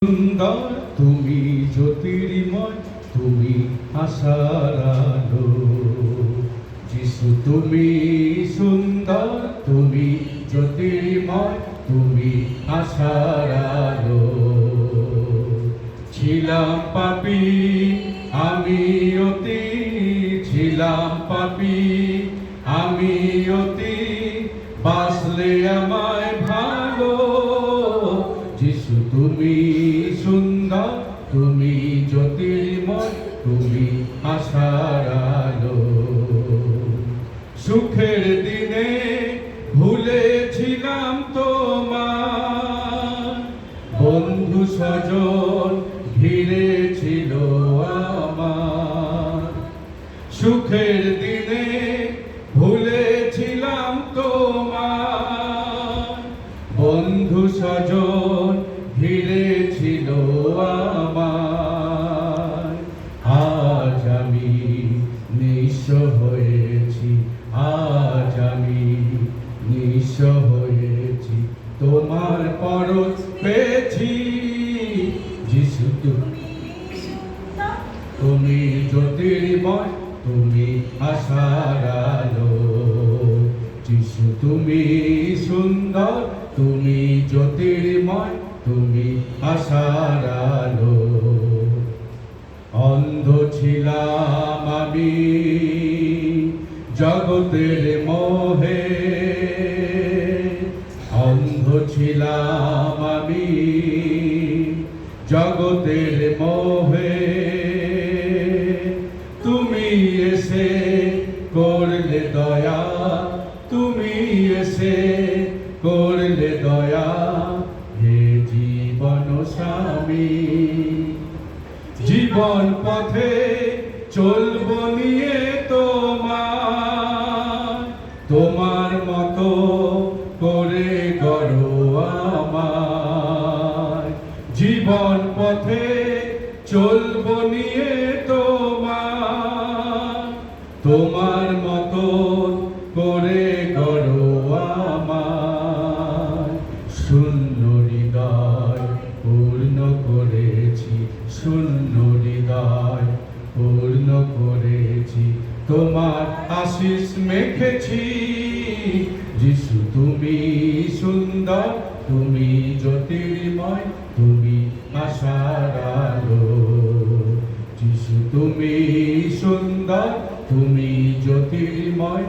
সুন্দর তুমি জ্যোতির্ময়, তুমি আশার আলো। যিশু তুমি সুন্দর, তুমি জ্যোতির্ময়, তুমি আশার আলো। ছিলাম পাপী আমি অতি, ছিলাম পাপী আমি অতি, বাসলে আমায় ভালো। যিশু তুমি সুন্দর, তুমি জ্যোতির্ময়, তুমি আশার আলো। সুখের দিনে ভুলেছিলাম তোমার, বন্ধু স্বজন ঘিরে ছিল আমার। সুখের দিনে ভুলেছিলাম তোমার, বন্ধু স্বজন ঘিরে ছিল আমার। আজ আমি নিঃস্ব হয়েছি, আজ আমি নিঃস্ব হয়েছি, তোমার পরশ পেয়েছি। যিশু তুমি জ্যোতির্ময়, তুমি আশার আলো। যিশু তুমি সুন্দর, তুমি জ্যোতির্ময়, তুমি আশার আলো। অন্ধ ছিলাম আমি জগতের মোহে, অন্ধ ছিলাম আমি জগতের মোহে। তুমি এসে করলে দয়া, তুমি এসে করলে দয়া, হে জীবন স্বামী। জীবন পথে চলব নিয়ে তোমার, তোমার মতো করে গড়ো আমায়। জীবন পথে চলব নিয়ে তোমার, তোমার মতো করে গড়ো আমায়। শূন্য হৃদয় পূর্ণ করেছি, শূন্য হৃদয় পূর্ণ করেছি, তোমার আশিস মেখেছি। যিশু তুমি সুন্দর, তুমি জ্যোতির্ময়, তুমি আশার আলো। যিশু তুমি সুন্দর, তুমি জ্যোতির্ময়,